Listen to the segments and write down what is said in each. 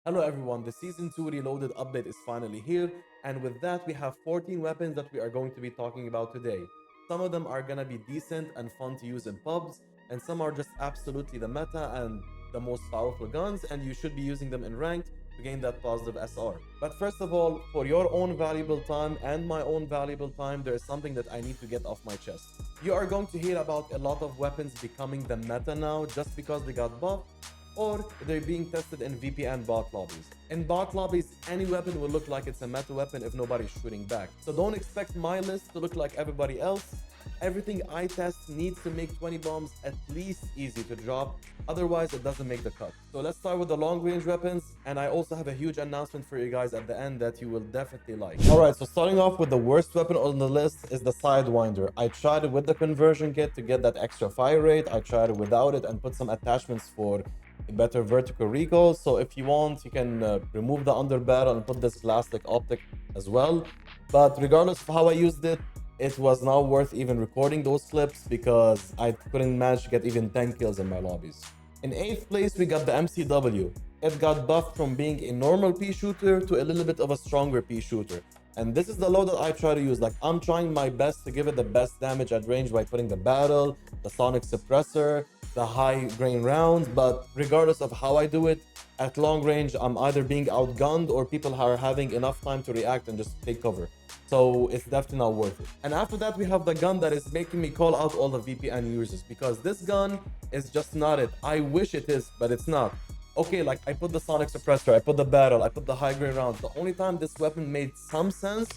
Hello everyone, the Season 2 Reloaded update is finally here, and with that we have 14 weapons that we are going to be talking about today. Some of them are gonna be decent and fun to use in pubs, and some are just absolutely the meta and the most powerful guns, and you should be using them in ranked to gain that positive SR. But first of all, for your own valuable time and my own valuable time, there is something that I need to get off my chest. You are going to hear about a lot of weapons becoming the meta now just because they got buffed, or they're being tested in VPN bot lobbies. In bot lobbies, any weapon will look like it's a meta weapon if nobody's shooting back. So don't expect my list to look like everybody else. Everything I test needs to make 20 bombs at least easy to drop, otherwise it doesn't make the cut. So let's start with the long range weapons, and I also have a huge announcement for you guys at the end that you will definitely like. Alright, so starting off with the worst weapon on the list is the Sidewinder. I tried it with the conversion kit to get that extra fire rate, I tried it without it and put some attachments for a better vertical recoil. So if you want, you can remove the under barrel and put this plastic optic as well. But regardless of how I used it, it was not worth even recording those clips because I couldn't manage to get even 10 kills in my lobbies. In 8th place, we got the MCW. It got buffed from being a normal pea shooter to a little bit of a stronger pea shooter. And this is the load that I try to use. Like, I'm trying my best to give it the best damage at range by putting the barrel, the sonic suppressor, the high grain rounds. But regardless of how I do it, at long range, I'm either being outgunned or people are having enough time to react and just take cover. So it's definitely not worth it. And after that, we have the gun that is making me call out all the VPN users because this gun is just not it. I wish it is, but it's not. Okay, like I put the sonic suppressor, I put the barrel, I put the high grade rounds. The only time this weapon made some sense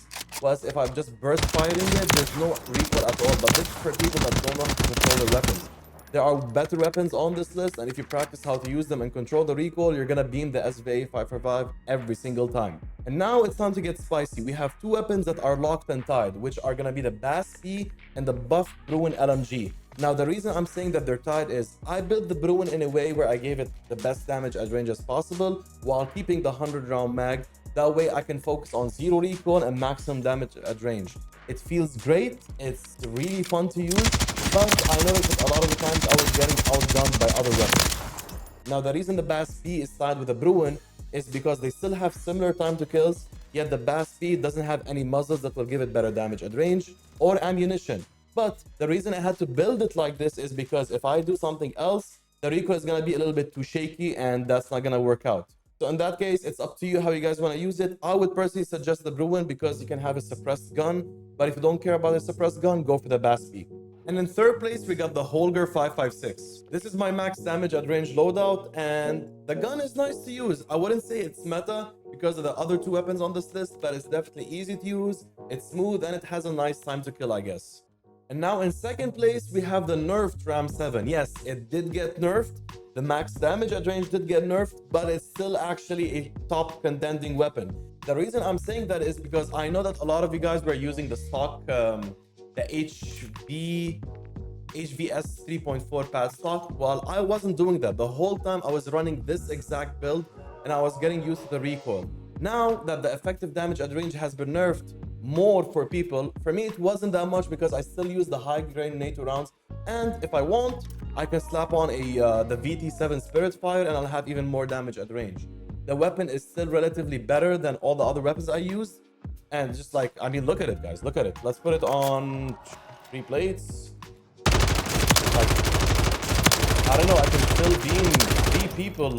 was if I'm just burst firing it, there's no recoil at all. But this is for people that don't know how to control their weapons. There are better weapons on this list, and if you practice how to use them and control the recoil, you're gonna beam the SVA 545 every single time. And now it's time to get spicy. We have two weapons that are locked and tied, which are gonna be the Bass P and the Buff Bruin LMG. Now, the reason I'm saying that they're tied is I built the Bruin in a way where I gave it the best damage at range as possible while keeping the 100 round mag. That way I can focus on zero recoil and maximum damage at range. It feels great, it's really fun to use, but I noticed that a lot of the times I was getting outgunned by other weapons. Now, the reason the Bass P is tied with the Bruin is because they still have similar time to kills, yet the Bass P doesn't have any muzzles that will give it better damage at range or ammunition. But the reason I had to build it like this is because if I do something else, the recoil is going to be a little bit too shaky and that's not going to work out. So in that case, it's up to you how you guys want to use it. I would personally suggest the Bruin because you can have a suppressed gun. But if you don't care about a suppressed gun, go for the Bass P. And in third place, we got the Holger 556. This is my max damage at range loadout, and the gun is nice to use. I wouldn't say it's meta because of the other two weapons on this list, but it's definitely easy to use, it's smooth, and it has a nice time to kill, I guess. And now in second place, we have the nerfed Ram 7. Yes, it did get nerfed. The max damage at range did get nerfed, but it's still actually a top contending weapon. The reason I'm saying that is because I know that a lot of you guys were using the stock, the HVS 3.4 pad stock. While I wasn't doing that, the whole time I was running this exact build and I was getting used to the recoil. Now that the effective damage at range has been nerfed more for people, for me it wasn't that much because I still use the high grain NATO rounds, and if I want, I can slap on the VT7 Spirit Fire and I'll have even more damage at range. The weapon is still relatively better than all the other weapons I used, and just like, I mean, look at it guys, look at it. Let's put it on 3 plates. Like, I don't know, I can still beam 3 people,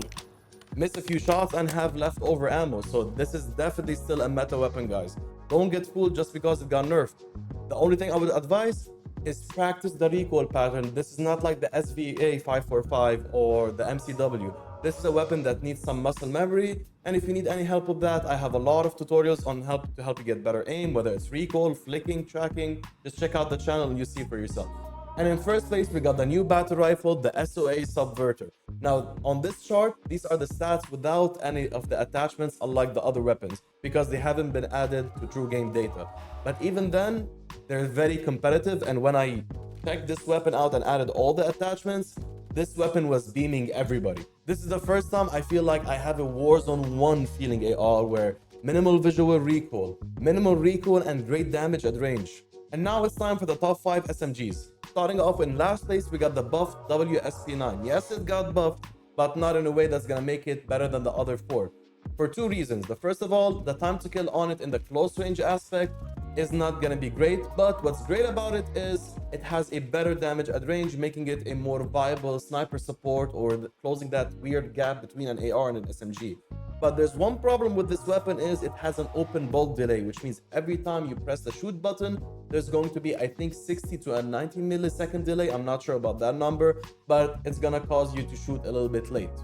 miss a few shots and have leftover ammo. So this is definitely still a meta weapon, guys. Don't get fooled just because it got nerfed. The only thing I would advise is practice the recoil pattern. This is not like the SVA 545 or the MCW. This is a weapon that needs some muscle memory, and if you need any help with that, I have a lot of tutorials on how to help you get better aim, whether it's recoil, flicking, tracking. Just check out the channel and you see for yourself. And in first place, we got the new battle rifle, the SOA Subverter. Now, on this chart, these are the stats without any of the attachments, unlike the other weapons, because they haven't been added to true game data. But even then, they're very competitive, and when I checked this weapon out and added all the attachments, this weapon was beaming everybody. This is the first time I feel like I have a Warzone 1 feeling AR, where minimal visual recoil, and great damage at range. And now it's time for the top 5 SMGs. Starting off in last place, we got the buffed WSP9. Yes, it got buffed, but not in a way that's gonna make it better than the other 4. for two reasons. The first of all, the time to kill on it in the close range aspect is not gonna be great, but what's great about it is it has a better damage at range, making it a more viable sniper support or closing that weird gap between an AR and an SMG. But there's one problem with this weapon is it has an open bolt delay, which means every time you press the shoot button, there's going to be, I think, 60 to a 90 millisecond delay. I'm not sure about that number, but it's gonna cause you to shoot a little bit late.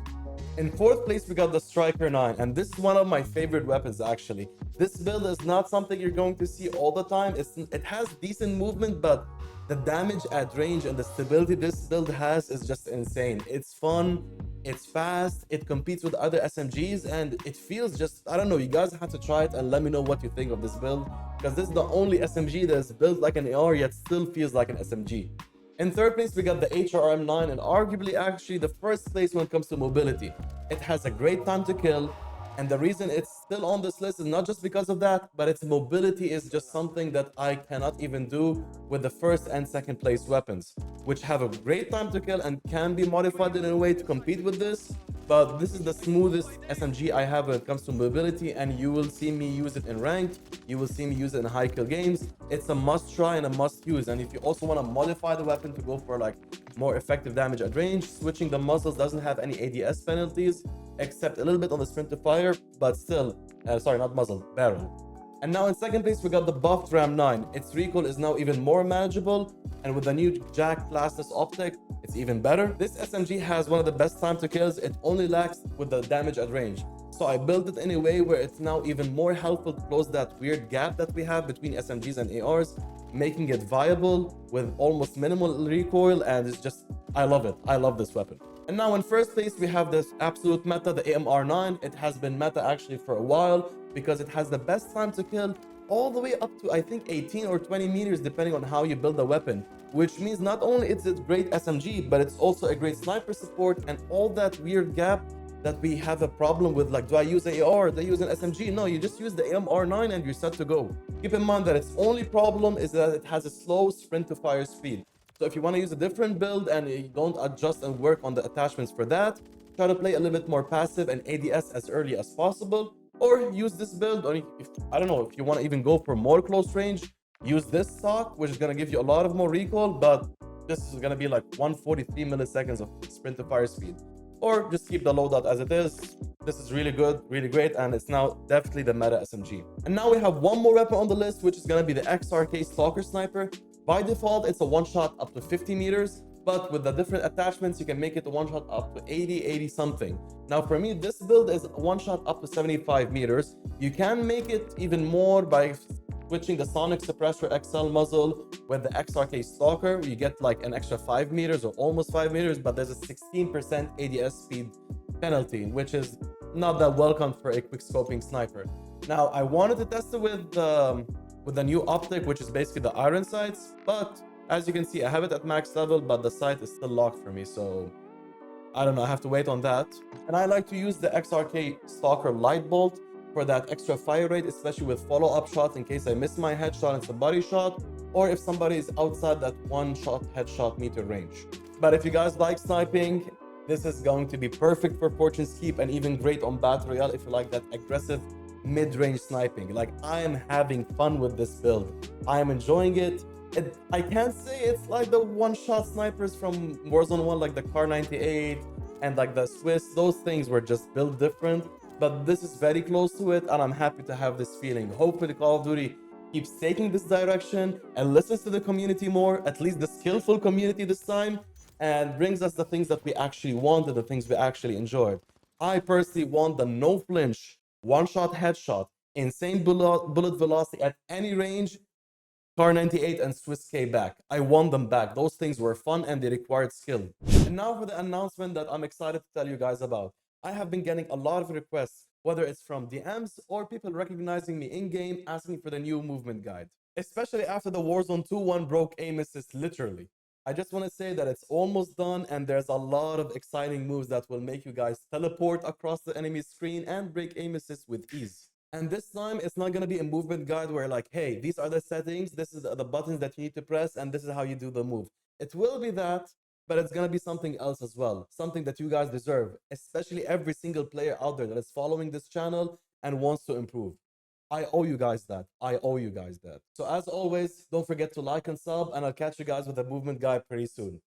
In fourth place, we got the Striker 9, and this is one of my favorite weapons, actually. This build is not something you're going to see all the time. It has decent movement, but the damage at range and the stability this build has is just insane. It's fun, it's fast, it competes with other SMGs, and it feels just, I don't know, you guys have to try it and let me know what you think of this build, because this is the only SMG that's built like an AR, yet still feels like an SMG. In third place, we got the HRM9, and arguably actually the first place when it comes to mobility. It has a great time to kill, and the reason it's still on this list is not just because of that, but its mobility is just something that I cannot even do with the first and second place weapons, which have a great time to kill and can be modified in a way to compete with this. But this is the smoothest SMG I have when it comes to mobility, and you will see me use it in ranked, you will see me use it in high kill games. It's a must try and a must use. And if you also want to modify the weapon to go for like more effective damage at range, switching the muzzles doesn't have any ADS penalties, except a little bit on the sprint to fire, but still, sorry, not muzzle, barrel. And now in second place, we got the buffed Ram 9. Its recoil is now even more manageable, and with the new Jack classless optic, it's even better. This SMG has one of the best time to kills. It only lacks with the damage at range. So I built it in a way where it's now even more helpful to close that weird gap that we have between SMGs and ARs, making it viable with almost minimal recoil, and it's just, I love it. I love this weapon. And now in first place, we have this absolute meta, the AMR9. It has been meta actually for a while because it has the best time to kill all the way up to, I think, 18 or 20 meters, depending on how you build the weapon, which means not only it's a great SMG, but it's also a great sniper support, and all that weird gap that we have a problem with, like, do I use an AR, do I use an SMG? No, you just use the AMR9 and you're set to go. Keep in mind that its only problem is that it has a slow sprint to fire speed. So if you want to use a different build and you don't adjust and work on the attachments for that, try to play a little bit more passive and ADS as early as possible, or use this build, or if, I don't know, if you want to even go for more close range, use this stock, which is going to give you a lot of more recoil, but this is going to be like 143 milliseconds of sprint to fire speed. Or just keep the loadout as it is. This is really good, really great, and it's now definitely the meta SMG. And now we have one more weapon on the list, which is going to be the XRK Stalker Sniper. By default, it's a one-shot up to 50 meters, but with the different attachments, you can make it a one-shot up to 80 something. Now, for me, this build is one-shot up to 75 meters. You can make it even more by switching the Sonic Suppressor XL muzzle with the XRK Stalker. You get like an extra 5 meters or almost 5 meters, but there's a 16% ADS speed penalty, which is not that welcome for a quick scoping sniper. Now, I wanted to test it with the new optic, which is basically the iron sights, but as you can see, I have it at max level, but the sight is still locked for me, so I don't know, I have to wait on that. And I like to use the XRK Stalker Light Bolt for that extra fire rate, especially with follow-up shots in case I miss my headshot and it's a body shot, or if somebody is outside that one-shot headshot meter range. But if you guys like sniping, this is going to be perfect for Fortune's Keep, and even great on Battle Royale if you like that aggressive mid-range sniping. Like, I am having fun with this build. I am enjoying it. I can't say it's like the one-shot snipers from Warzone 1, like the Car 98 and like the Swiss. Those things were just built different, but this is very close to it, and I'm happy to have this feeling. Hopefully Call of Duty keeps taking this direction and listens to the community more, at least the skillful community this time, and brings us the things that we actually want and the things we actually enjoy. I personally want the no flinch one-shot headshot, insane bullet velocity at any range, Car 98 and Swiss K back. I want them back. Those things were fun and they required skill. And now for the announcement that I'm excited to tell you guys about. I have been getting a lot of requests, whether it's from DMs or people recognizing me in-game asking for the new movement guide. Especially after the Warzone 2.1 broke aim assist literally. I just want to say that it's almost done, and there's a lot of exciting moves that will make you guys teleport across the enemy screen and break aim assist with ease. And this time, it's not going to be a movement guide where like, hey, these are the settings, this is the buttons that you need to press, and this is how you do the move. It will be that, but it's gonna be something else as well, something that you guys deserve, especially every single player out there that is following this channel and wants to improve. I owe you guys that. I owe you guys that. So as always, don't forget to like and sub, and I'll catch you guys with a movement guide pretty soon.